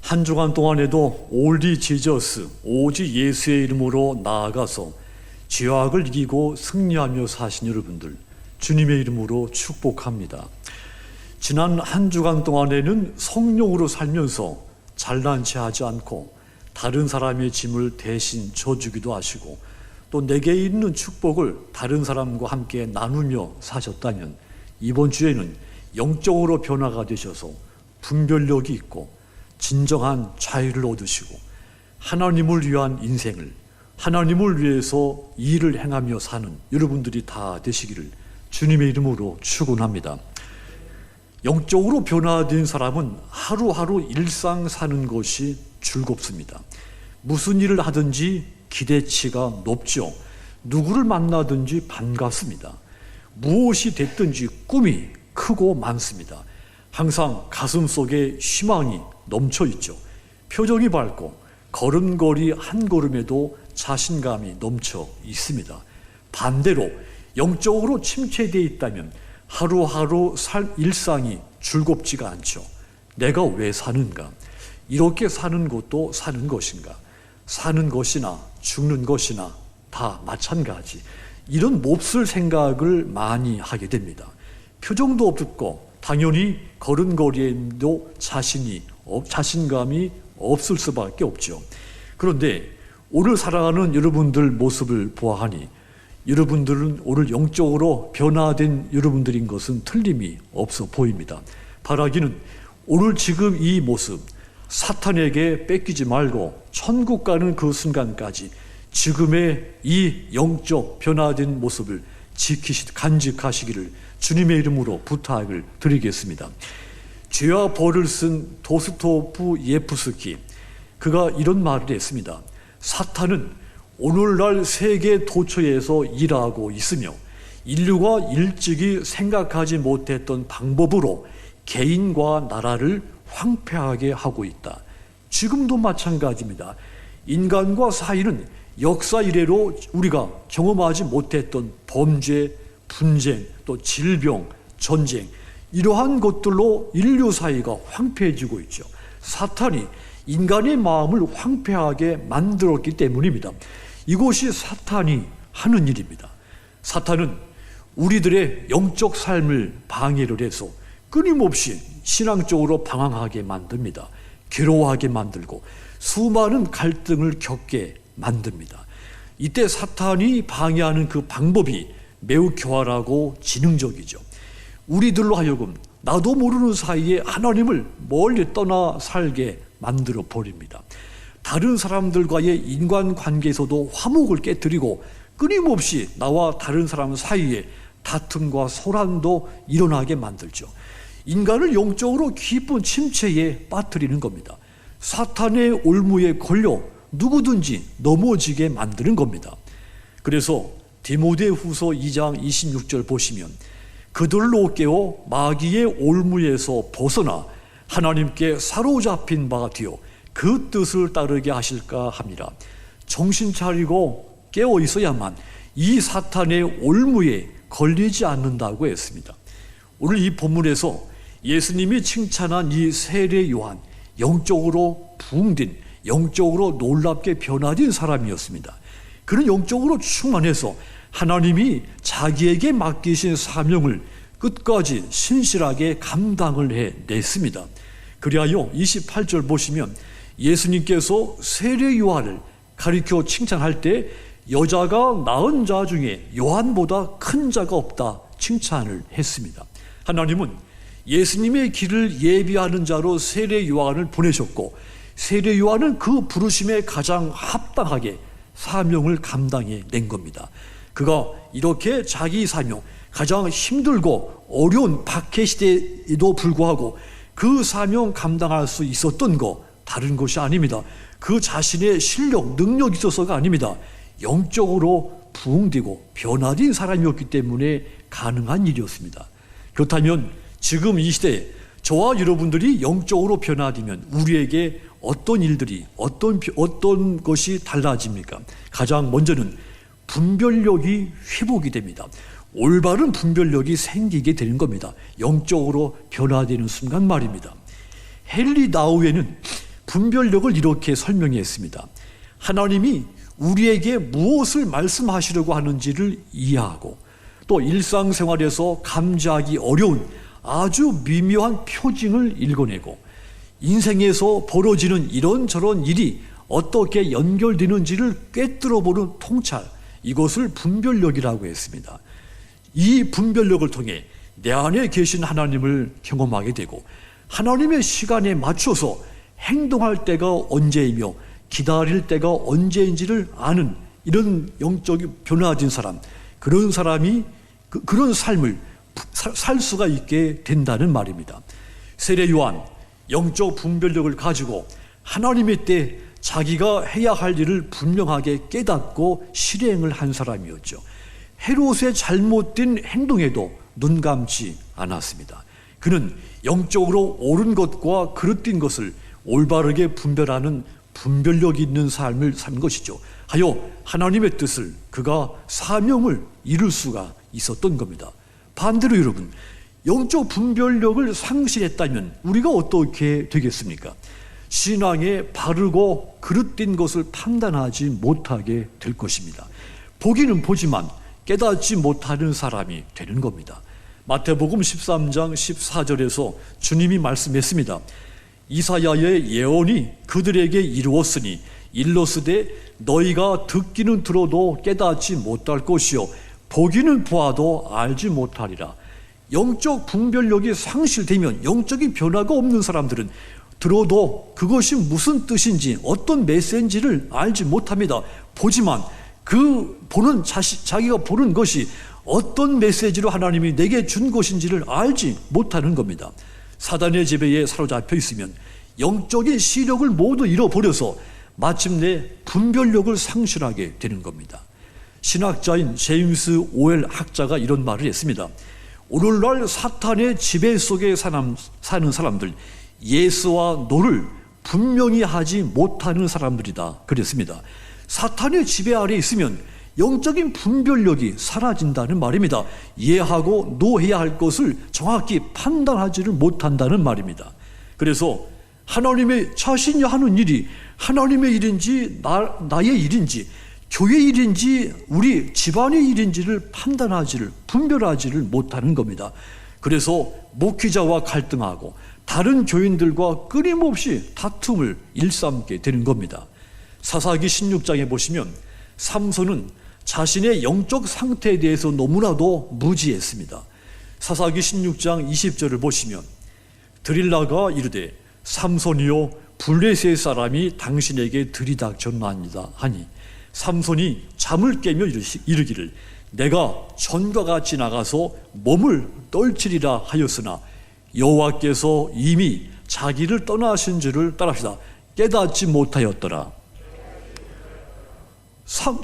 한 주간 동안에도 올디 지저스, 오직 예수의 이름으로 나아가서 죄악을 이기고 승리하며 사신 여러분들, 주님의 이름으로 축복합니다. 지난 한 주간 동안에는 성령으로 살면서 잘난 체 하지 않고 다른 사람의 짐을 대신 져주기도 하시고 또 내게 있는 축복을 다른 사람과 함께 나누며 사셨다면 이번 주에는 영적으로 변화가 되셔서 분별력이 있고 진정한 자유를 얻으시고 하나님을 위한 인생을, 하나님을 위해서 일을 행하며 사는 여러분들이 다 되시기를 주님의 이름으로 축원합니다. 영적으로 변화된 사람은 하루하루 일상 사는 것이 즐겁습니다. 무슨 일을 하든지 기대치가 높죠. 누구를 만나든지 반갑습니다. 무엇이 됐든지 꿈이 크고 많습니다. 항상 가슴 속에 희망이 넘쳐 있죠. 표정이 밝고 걸음걸이 한 걸음에도 자신감이 넘쳐 있습니다. 반대로 영적으로 침체되어 있다면 하루하루 살 일상이 즐겁지가 않죠. 내가 왜 사는가? 이렇게 사는 것도 사는 것인가? 사는 것이나 죽는 것이나 다 마찬가지. 이런 몹쓸 생각을 많이 하게 됩니다. 표정도 없고 당연히 걸음걸이에도 자신감이 없을 수밖에 없죠. 그런데 오늘 살아가는 여러분들 모습을 보아하니 여러분들은 오늘 영적으로 변화된 여러분들인 것은 틀림이 없어 보입니다. 바라기는 오늘 지금 이 모습 사탄에게 뺏기지 말고 천국 가는 그 순간까지 지금의 이 영적 변화된 모습을 간직하시기를 주님의 이름으로 부탁을 드리겠습니다. 죄와 벌을 쓴 도스토프 예프스키, 그가 이런 말을 했습니다. 사탄은 오늘날 세계 도처에서 일하고 있으며 인류가 일찍이 생각하지 못했던 방법으로 개인과 나라를 황폐하게 하고 있다. 지금도 마찬가지입니다. 인간과 사이는 역사 이래로 우리가 경험하지 못했던 범죄, 분쟁, 또 질병, 전쟁, 이러한 것들로 인류 사이가 황폐해지고 있죠. 사탄이 인간의 마음을 황폐하게 만들었기 때문입니다. 이것이 사탄이 하는 일입니다. 사탄은 우리들의 영적 삶을 방해를 해서 끊임없이 신앙적으로 방황하게 만듭니다. 괴로워하게 만들고 수많은 갈등을 겪게 만듭니다. 이때 사탄이 방해하는 그 방법이 매우 교활하고 지능적이죠. 우리들로 하여금 나도 모르는 사이에 하나님을 멀리 떠나 살게 만들어 버립니다. 다른 사람들과의 인간관계에서도 화목을 깨뜨리고 끊임없이 나와 다른 사람 사이에 다툼과 소란도 일어나게 만들죠. 인간을 영적으로 깊은 침체에 빠뜨리는 겁니다. 사탄의 올무에 걸려 누구든지 넘어지게 만드는 겁니다. 그래서 디모데후서 2장 26절 보시면 그들로 깨어 마귀의 올무에서 벗어나 하나님께 사로잡힌 바가 되어 그 뜻을 따르게 하실까 합니다. 정신 차리고 깨어 있어야만 이 사탄의 올무에 걸리지 않는다고 했습니다. 오늘 이 본문에서 예수님이 칭찬한 이 세례 요한, 영적으로 부흥된, 영적으로 놀랍게 변화된 사람이었습니다. 그는 영적으로 충만해서 하나님이 자기에게 맡기신 사명을 끝까지 신실하게 감당을 해냈습니다. 그리하여 28절 보시면 예수님께서 세례 요한을 가리켜 칭찬할 때 여자가 낳은 자 중에 요한보다 큰 자가 없다 칭찬을 했습니다. 하나님은 예수님의 길을 예비하는 자로 세례 요한을 보내셨고 세례 요한은 그 부르심에 가장 합당하게 사명을 감당해 낸 겁니다. 그가 이렇게 자기 사명, 가장 힘들고 어려운 박해 시대에도 불구하고 그 사명 감당할 수 있었던 거 다른 것이 아닙니다. 그 자신의 실력, 능력이 있어서가 아닙니다. 영적으로 부흥되고 변화된 사람이었기 때문에 가능한 일이었습니다. 그렇다면 지금 이 시대에 저와 여러분들이 영적으로 변화되면 우리에게 어떤 일들이, 어떤 것이 달라집니까? 가장 먼저는 분별력이 회복이 됩니다. 올바른 분별력이 생기게 되는 겁니다. 영적으로 변화되는 순간 말입니다. 헨리 나우에는 분별력을 이렇게 설명했습니다. 하나님이 우리에게 무엇을 말씀하시려고 하는지를 이해하고 또 일상생활에서 감지하기 어려운 아주 미묘한 표징을 읽어내고 인생에서 벌어지는 이런저런 일이 어떻게 연결되는지를 꿰뚫어보는 통찰, 이것을 분별력이라고 했습니다. 이 분별력을 통해 내 안에 계신 하나님을 경험하게 되고 하나님의 시간에 맞춰서 행동할 때가 언제이며 기다릴 때가 언제인지를 아는 이런 영적인 변화진 사람, 그런 사람이 그런 삶을 살 수가 있게 된다는 말입니다. 세례 요한, 영적 분별력을 가지고 하나님의 때 자기가 해야 할 일을 분명하게 깨닫고 실행을 한 사람이었죠. 헤롯의 잘못된 행동에도 눈 감지 않았습니다. 그는 영적으로 옳은 것과 그릇된 것을 올바르게 분별하는 분별력이 있는 삶을 산 것이죠. 하여 하나님의 뜻을, 그가 사명을 이룰 수가 있었던 겁니다. 반대로 여러분, 영적 분별력을 상실했다면 우리가 어떻게 되겠습니까? 신앙에 바르고 그릇된 것을 판단하지 못하게 될 것입니다. 보기는 보지만 깨닫지 못하는 사람이 되는 겁니다. 마태복음 13장 14절에서 주님이 말씀했습니다. 이사야의 예언이 그들에게 이루었으니 일러스되 너희가 듣기는 들어도 깨닫지 못할 것이요 보기는 보아도 알지 못하리라. 영적 분별력이 상실되면 영적인 변화가 없는 사람들은 들어도 그것이 무슨 뜻인지 어떤 메시지를 알지 못합니다. 보지만 자기가 보는 것이 어떤 메시지로 하나님이 내게 준 것인지를 알지 못하는 겁니다. 사단의 지배에 사로잡혀 있으면 영적인 시력을 모두 잃어버려서 마침내 분별력을 상실하게 되는 겁니다. 신학자인 제임스 오웰 학자가 이런 말을 했습니다. 오늘날 사탄의 지배 속에 사는 사람들, 예스와 노를 분명히 하지 못하는 사람들이다 그랬습니다. 사탄의 지배 아래 있으면 영적인 분별력이 사라진다는 말입니다. 이해하고 노해야 할 것을 정확히 판단하지를 못한다는 말입니다. 그래서 하나님의 자신이 하는 일이 하나님의 일인지 나의 일인지 교회 일인지 우리 집안의 일인지를 분별하지를 못하는 겁니다. 그래서 목회자와 갈등하고 다른 교인들과 끊임없이 다툼을 일삼게 되는 겁니다. 사사기 16장에 보시면 삼손은 자신의 영적 상태에 대해서 너무나도 무지했습니다. 사사기 16장 20절을 보시면 드릴라가 이르되 삼손이요 블레셋 사람이 당신에게 들이닥쳤나이다 하니 삼손이 잠을 깨며 이르기를 내가 전과 같이 나가서 몸을 떨치리라 하였으나 여호와께서 이미 자기를 떠나신 줄을 따라합시다. 깨닫지 못하였더라.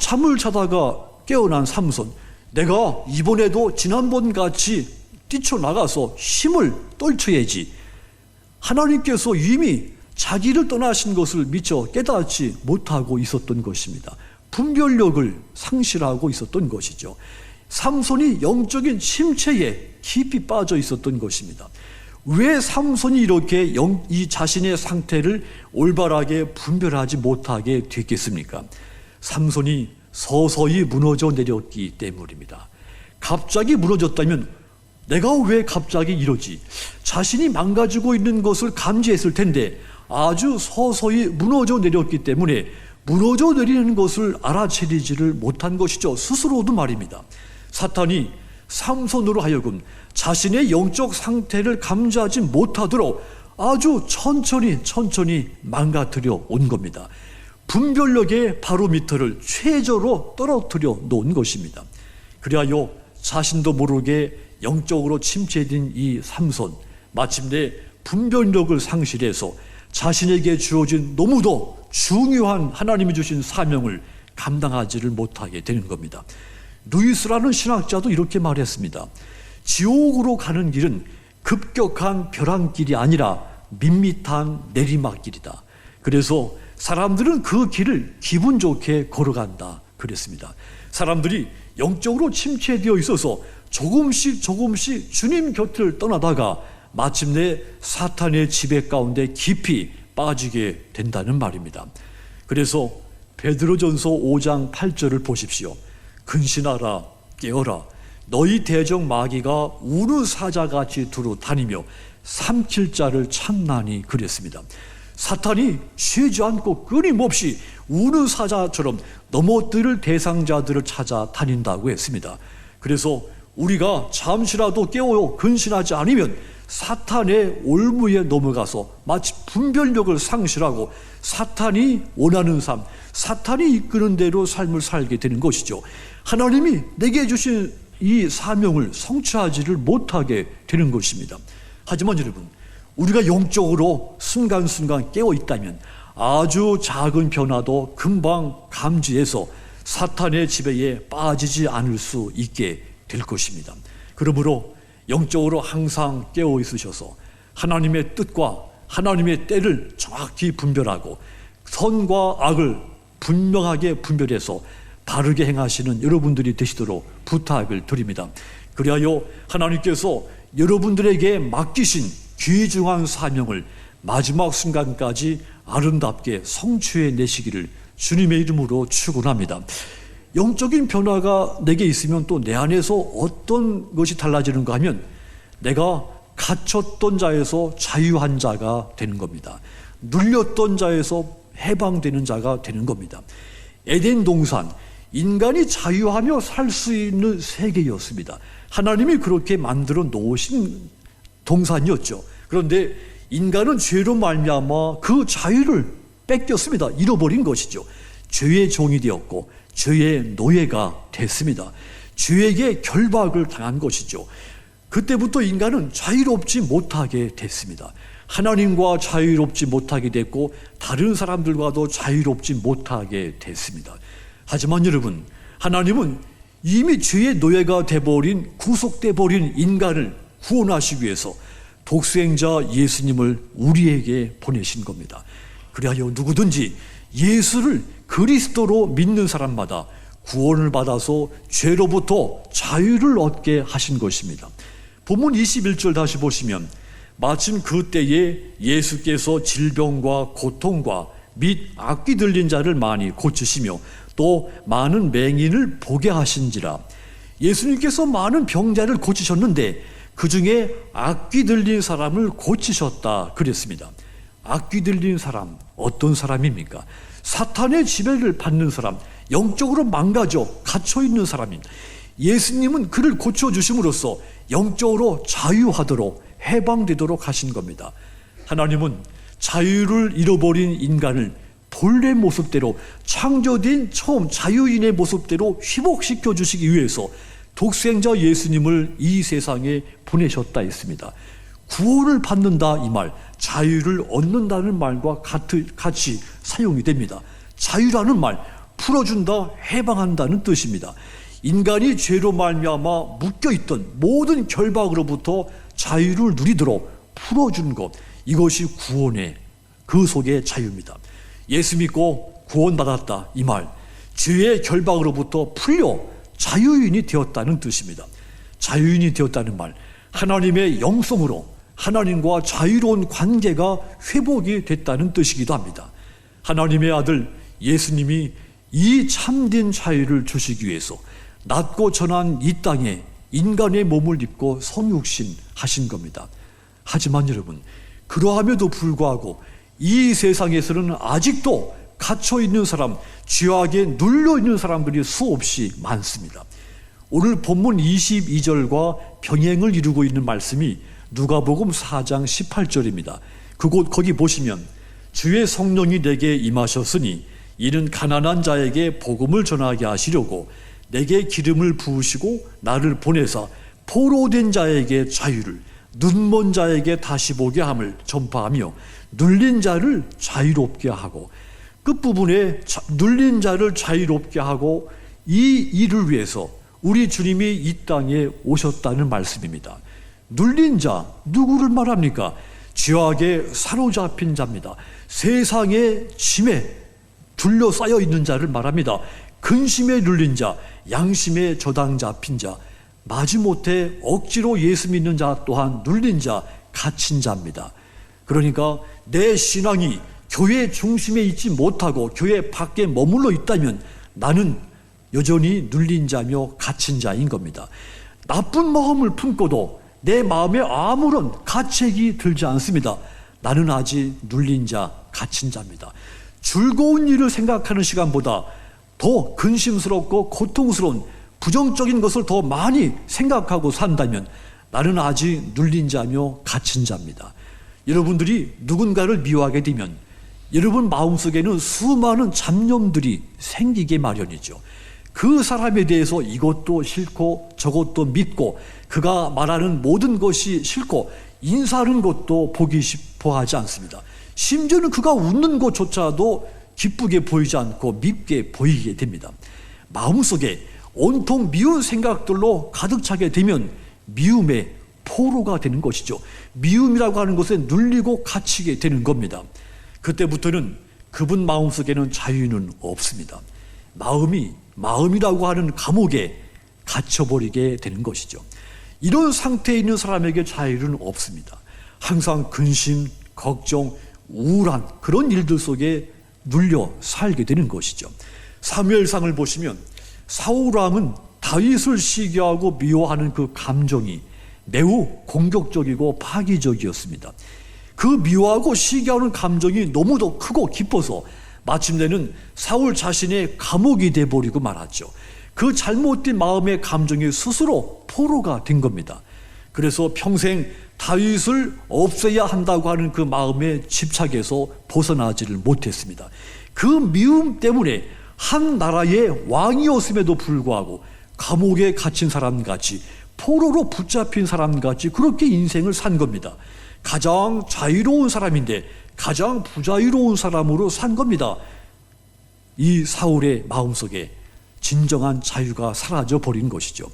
잠을 자다가 깨어난 삼손, 내가 이번에도 지난번 같이 뛰쳐나가서 힘을 떨쳐야지. 하나님께서 이미 자기를 떠나신 것을 미처 깨닫지 못하고 있었던 것입니다. 분별력을 상실하고 있었던 것이죠. 삼손이 영적인 침체에 깊이 빠져 있었던 것입니다. 왜 삼손이 이렇게 이 자신의 상태를 올바르게 분별하지 못하게 됐겠습니까? 삼손이 서서히 무너져 내렸기 때문입니다. 갑자기 무너졌다면 내가 왜 갑자기 이러지? 자신이 망가지고 있는 것을 감지했을 텐데 아주 서서히 무너져 내렸기 때문에 무너져 내리는 것을 알아채리지를 못한 것이죠. 스스로도 말입니다. 사탄이 삼손으로 하여금 자신의 영적 상태를 감지하지 못하도록 아주 천천히 망가뜨려 온 겁니다. 분별력의 바로미터를 최저로 떨어뜨려 놓은 것입니다. 그리하여 자신도 모르게 영적으로 침체된 이 삼손, 마침내 분별력을 상실해서 자신에게 주어진 너무도 중요한 하나님이 주신 사명을 감당하지를 못하게 되는 겁니다. 루이스라는 신학자도 이렇게 말했습니다. 지옥으로 가는 길은 급격한 벼랑길이 아니라 밋밋한 내리막길이다. 그래서 사람들은 그 길을 기분 좋게 걸어간다 그랬습니다. 사람들이 영적으로 침체되어 있어서 조금씩 주님 곁을 떠나다가 마침내 사탄의 지배 가운데 깊이 빠지게 된다는 말입니다. 그래서 베드로전서 5장 8절을 보십시오. 근신하라, 깨어라. 너희 대적 마귀가 우는 사자같이 두루 다니며 삼킬 자를 찾나니 그랬습니다. 사탄이 쉬지 않고 끊임없이 우는 사자처럼 넘어뜨릴 대상자들을 찾아 다닌다고 했습니다. 그래서 우리가 잠시라도 깨어 근신하지 않으면 사탄의 올무에 넘어가서 마치 분별력을 상실하고 사탄이 원하는 삶, 사탄이 이끄는 대로 삶을 살게 되는 것이죠. 하나님이 내게 주신 이 사명을 성취하지를 못하게 되는 것입니다. 하지만 여러분, 우리가 영적으로 순간순간 깨어 있다면 아주 작은 변화도 금방 감지해서 사탄의 지배에 빠지지 않을 수 있게 될 것입니다. 그러므로 영적으로 항상 깨어 있으셔서 하나님의 뜻과 하나님의 때를 정확히 분별하고 선과 악을 분명하게 분별해서 바르게 행하시는 여러분들이 되시도록 부탁을 드립니다. 그리하여 하나님께서 여러분들에게 맡기신 귀중한 사명을 마지막 순간까지 아름답게 성취해내시기를 주님의 이름으로 축원합니다. 영적인 변화가 내게 있으면 또 내 안에서 어떤 것이 달라지는가 하면 내가 갇혔던 자에서 자유한 자가 되는 겁니다. 눌렸던 자에서 해방되는 자가 되는 겁니다. 에덴 동산, 인간이 자유하며 살 수 있는 세계였습니다. 하나님이 그렇게 만들어 놓으신 동산이었죠. 그런데 인간은 죄로 말미암아 그 자유를 뺏겼습니다. 잃어버린 것이죠. 죄의 종이 되었고 죄의 노예가 됐습니다. 죄에게 결박을 당한 것이죠. 그때부터 인간은 자유롭지 못하게 됐습니다. 하나님과 자유롭지 못하게 됐고 다른 사람들과도 자유롭지 못하게 됐습니다. 하지만 여러분, 하나님은 이미 죄의 노예가 돼버린, 구속돼 버린 인간을 구원하시기 위해서 독생자 예수님을 우리에게 보내신 겁니다. 그리하여 누구든지 예수를 그리스도로 믿는 사람마다 구원을 받아서 죄로부터 자유를 얻게 하신 것입니다. 본문 21절 다시 보시면 마침 그때에 예수께서 질병과 고통과 및 악귀 들린 자를 많이 고치시며 또 많은 맹인을 보게 하신지라. 예수님께서 많은 병자를 고치셨는데 그 중에 악귀 들린 사람을 고치셨다 그랬습니다. 악귀 들린 사람, 어떤 사람입니까? 사탄의 지배를 받는 사람, 영적으로 망가져 갇혀있는 사람입니다. 예수님은 그를 고쳐주심으로써 영적으로 자유하도록 해방되도록 하신 겁니다. 하나님은 자유를 잃어버린 인간을 본래 모습대로 창조된 처음 자유인의 모습대로 회복시켜 주시기 위해서 독생자 예수님을 이 세상에 보내셨다 했습니다. 구원을 받는다 이 말, 자유를 얻는다는 말과 같이 사용이 됩니다. 자유라는 말, 풀어준다, 해방한다는 뜻입니다. 인간이 죄로 말미암아 묶여있던 모든 결박으로부터 자유를 누리도록 풀어주는 것, 이것이 구원의 그 속의 자유입니다. 예수 믿고 구원받았다 이 말, 죄의 결박으로부터 풀려 자유인이 되었다는 뜻입니다. 자유인이 되었다는 말, 하나님의 영성으로 하나님과 자유로운 관계가 회복이 됐다는 뜻이기도 합니다. 하나님의 아들 예수님이 이 참된 자유를 주시기 위해서 낮고 전한 이 땅에 인간의 몸을 입고 성육신 하신 겁니다. 하지만 여러분, 그러함에도 불구하고 이 세상에서는 아직도 갇혀있는 사람, 죄악에 눌려있는 사람들이 수없이 많습니다. 오늘 본문 22절과 병행을 이루고 있는 말씀이 누가복음 4장 18절입니다. 거기 보시면 주의 성령이 내게 임하셨으니 이는 가난한 자에게 복음을 전하게 하시려고 내게 기름을 부으시고 나를 보내사 포로된 자에게 자유를, 눈먼 자에게 다시 보게 함을 전파하며 눌린 자를 자유롭게 하고, 끝부분에 눌린 자를 자유롭게 하고, 이 일을 위해서 우리 주님이 이 땅에 오셨다는 말씀입니다. 눌린 자, 누구를 말합니까? 죄악에 사로잡힌 자입니다. 세상의 짐에 둘러싸여 있는 자를 말합니다. 근심에 눌린 자, 양심에 저당 잡힌 자, 마지못해 억지로 예수 믿는 자 또한 눌린 자, 갇힌 자입니다. 그러니까 내 신앙이 교회 중심에 있지 못하고 교회 밖에 머물러 있다면 나는 여전히 눌린 자며 갇힌 자인 겁니다. 나쁜 마음을 품고도 내 마음에 아무런 가책이 들지 않습니다. 나는 아직 눌린 자, 갇힌 자입니다. 즐거운 일을 생각하는 시간보다 더 근심스럽고 고통스러운 부정적인 것을 더 많이 생각하고 산다면 나는 아직 눌린 자며 갇힌 자입니다. 여러분들이 누군가를 미워하게 되면 여러분 마음속에는 수많은 잡념들이 생기게 마련이죠. 그 사람에 대해서 이것도 싫고 저것도 믿고 그가 말하는 모든 것이 싫고 인사하는 것도 보기 싶어 하지 않습니다. 심지어는 그가 웃는 것조차도 기쁘게 보이지 않고 밉게 보이게 됩니다. 마음속에 온통 미운 생각들로 가득 차게 되면 미움의 포로가 되는 것이죠. 미움이라고 하는 것에 눌리고 갇히게 되는 겁니다. 그때부터는 그분 마음속에는 자유는 없습니다. 마음이라고 하는 감옥에 갇혀버리게 되는 것이죠. 이런 상태에 있는 사람에게 자유는 없습니다. 항상 근심, 걱정, 우울한 그런 일들 속에 눌려 살게 되는 것이죠. 사무엘상을 보시면 사울왕은 다윗을 시기하고 미워하는 그 감정이 매우 공격적이고 파괴적이었습니다. 그 미워하고 시기하는 감정이 너무도 크고 깊어서 마침내는 사울 자신의 감옥이 되어버리고 말았죠. 그 잘못된 마음의 감정이 스스로 포로가 된 겁니다. 그래서 평생 다윗을 없애야 한다고 하는 그 마음의 집착에서 벗어나지를 못했습니다. 그 미움 때문에 한 나라의 왕이었음에도 불구하고 감옥에 갇힌 사람같이 포로로 붙잡힌 사람같이 그렇게 인생을 산 겁니다. 가장 자유로운 사람인데 가장 부자유로운 사람으로 산 겁니다. 이 사울의 마음속에 진정한 자유가 사라져 버린 것이죠.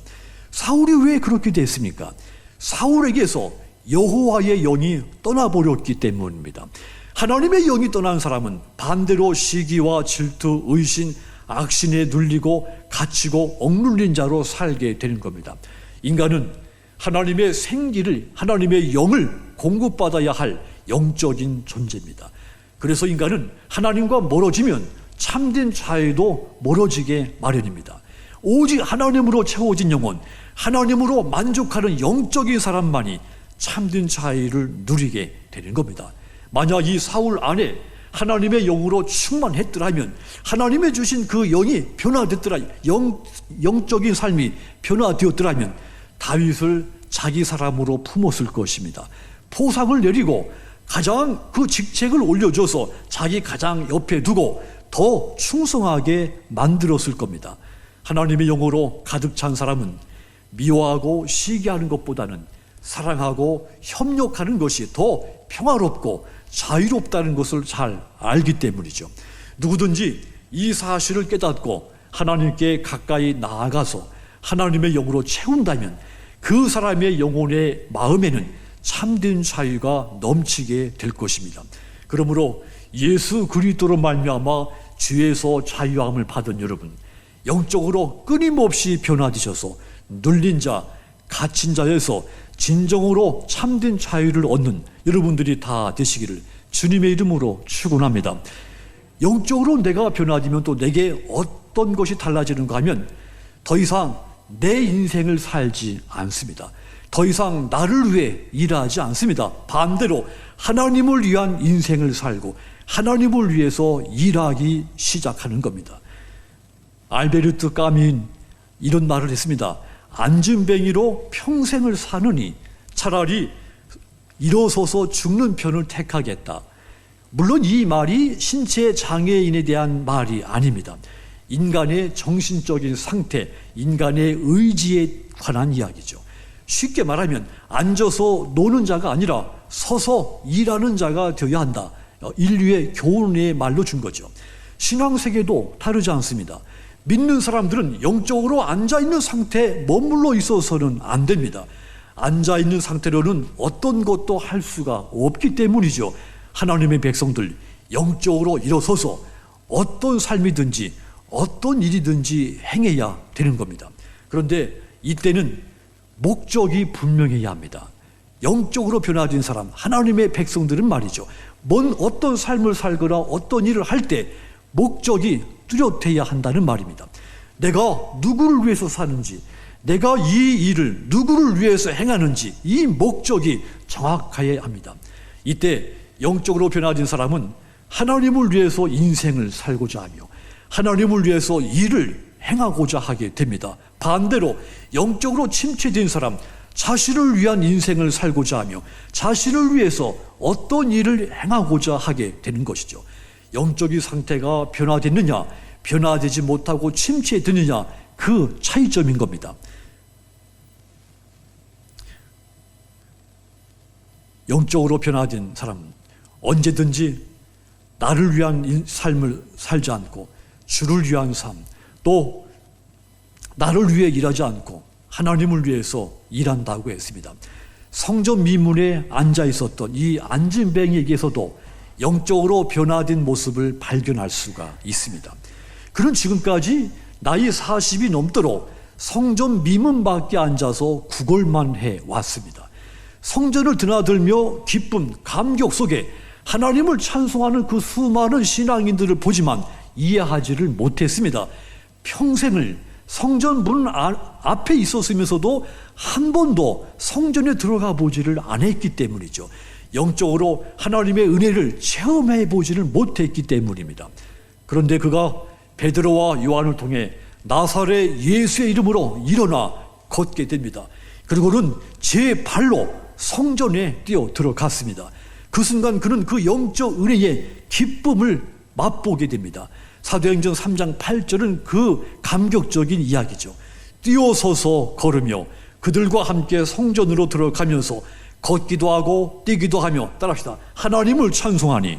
사울이 왜 그렇게 됐습니까? 사울에게서 여호와의 영이 떠나버렸기 때문입니다. 하나님의 영이 떠난 사람은 반대로 시기와 질투, 의심, 악신에 눌리고 갇히고 억눌린 자로 살게 되는 겁니다. 인간은 하나님의 생기를, 하나님의 영을 공급받아야 할 영적인 존재입니다. 그래서 인간은 하나님과 멀어지면 참된 자유도 멀어지게 마련입니다. 오직 하나님으로 채워진 영혼, 하나님으로 만족하는 영적인 사람만이 참된 자유를 누리게 되는 겁니다. 만약 이 사울 안에 하나님의 영으로 충만했더라면, 하나님의 주신 그 영이 변화됐더라, 영적인 삶이 변화되었더라면 다윗을 자기 사람으로 품었을 것입니다. 포상을 내리고 가장 그 직책을 올려줘서 자기 가장 옆에 두고 더 충성하게 만들었을 겁니다. 하나님의 영으로 가득 찬 사람은 미워하고 시기하는 것보다는 사랑하고 협력하는 것이 더 평화롭고 자유롭다는 것을 잘 알기 때문이죠. 누구든지 이 사실을 깨닫고 하나님께 가까이 나아가서 하나님의 영으로 채운다면 그 사람의 영혼의 마음에는 참된 자유가 넘치게 될 것입니다. 그러므로 예수 그리스도로 말미암아 죄에서 자유함을 받은 여러분, 영적으로 끊임없이 변화되셔서 눌린 자, 갇힌 자에서 진정으로 참된 자유를 얻는 여러분들이 다 되시기를 주님의 이름으로 축원합니다. 영적으로 내가 변화되면 또 내게 어떤 것이 달라지는가 하면 더 이상 내 인생을 살지 않습니다. 더 이상 나를 위해 일하지 않습니다. 반대로 하나님을 위한 인생을 살고 하나님을 위해서 일하기 시작하는 겁니다. 알베르트 까민 이런 말을 했습니다. 안진뱅이로 평생을 사느니 차라리 일어서서 죽는 편을 택하겠다. 물론 이 말이 신체 장애인에 대한 말이 아닙니다. 인간의 정신적인 상태, 인간의 의지에 관한 이야기죠. 쉽게 말하면 앉아서 노는 자가 아니라 서서 일하는 자가 되어야 한다. 인류의 교훈의 말로 준 거죠. 신앙세계도 다르지 않습니다. 믿는 사람들은 영적으로 앉아있는 상태에 머물러 있어서는 안 됩니다. 앉아있는 상태로는 어떤 것도 할 수가 없기 때문이죠. 하나님의 백성들 영적으로 일어서서 어떤 삶이든지 어떤 일이든지 행해야 되는 겁니다. 그런데 이때는 목적이 분명해야 합니다. 영적으로 변화된 사람, 하나님의 백성들은 말이죠, 어떤 삶을 살거나 어떤 일을 할 때 목적이 뚜렷해야 한다는 말입니다. 내가 누구를 위해서 사는지, 내가 이 일을 누구를 위해서 행하는지 이 목적이 정확해야 합니다. 이때 영적으로 변화된 사람은 하나님을 위해서 인생을 살고자 하며 하나님을 위해서 일을 행하고자 하게 됩니다. 반대로 영적으로 침체된 사람, 자신을 위한 인생을 살고자 하며 자신을 위해서 어떤 일을 행하고자 하게 되는 것이죠. 영적인 상태가 변화됐느냐, 변화되지 못하고 침체되느냐, 그 차이점인 겁니다. 영적으로 변화된 사람은 언제든지 나를 위한 삶을 살지 않고 주를 위한 삶, 또 나를 위해 일하지 않고 하나님을 위해서 일한다고 했습니다. 성전 미문에 앉아 있었던 이 안진뱅이에게서도 영적으로 변화된 모습을 발견할 수가 있습니다. 그는 지금까지 나이 40이 넘도록 성전 미문 밖에 앉아서 구걸만 해왔습니다. 성전을 드나들며 기쁨, 감격 속에 하나님을 찬송하는 그 수많은 신앙인들을 보지만 이해하지를 못했습니다. 평생을 성전 문 앞에 있었으면서도 한 번도 성전에 들어가 보지를 않았기 때문이죠. 영적으로 하나님의 은혜를 체험해 보지를 못했기 때문입니다. 그런데 그가 베드로와 요한을 통해 나사렛 예수의 이름으로 일어나 걷게 됩니다. 그리고는 제 발로 성전에 뛰어 들어갔습니다. 그 순간 그는 그 영적 은혜의 기쁨을 맛보게 됩니다. 사도행전 3장 8절은 그 감격적인 이야기죠. 뛰어서서 걸으며 그들과 함께 성전으로 들어가면서 걷기도 하고 뛰기도 하며, 따라합시다, 하나님을 찬송하니,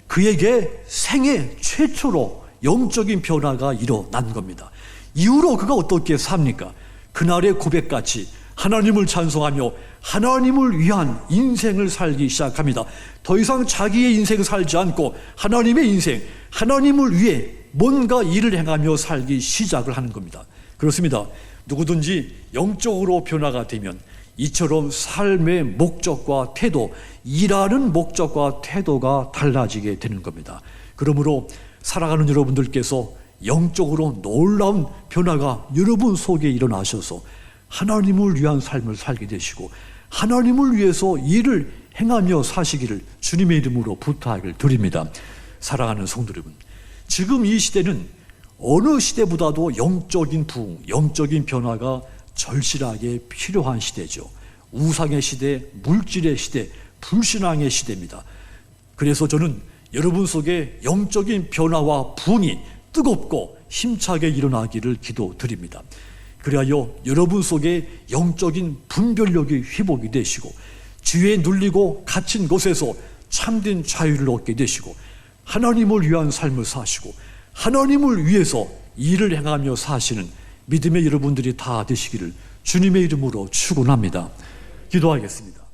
그에게 생애 최초로 영적인 변화가 일어난 겁니다. 이후로 그가 어떻게 삽니까? 그날의 고백같이 하나님을 찬송하며 하나님을 위한 인생을 살기 시작합니다. 더 이상 자기의 인생을 살지 않고 하나님의 인생, 하나님을 위해 뭔가 일을 행하며 살기 시작을 하는 겁니다. 그렇습니다. 누구든지 영적으로 변화가 되면 이처럼 삶의 목적과 태도, 일하는 목적과 태도가 달라지게 되는 겁니다. 그러므로 살아가는 여러분들께서 영적으로 놀라운 변화가 여러분 속에 일어나셔서 하나님을 위한 삶을 살게 되시고 하나님을 위해서 일을 행하며 사시기를 주님의 이름으로 부탁을 드립니다. 사랑하는 성도 여러분, 지금 이 시대는 어느 시대보다도 영적인 부흥, 영적인 변화가 절실하게 필요한 시대죠. 우상의 시대, 물질의 시대, 불신앙의 시대입니다. 그래서 저는 여러분 속에 영적인 변화와 부흥이 뜨겁고 힘차게 일어나기를 기도드립니다. 그리하여 여러분 속에 영적인 분별력이 회복이 되시고 지혜에 눌리고 갇힌 곳에서 참된 자유를 얻게 되시고 하나님을 위한 삶을 사시고 하나님을 위해서 일을 행하며 사시는 믿음의 여러분들이 다 되시기를 주님의 이름으로 축원합니다. 기도하겠습니다.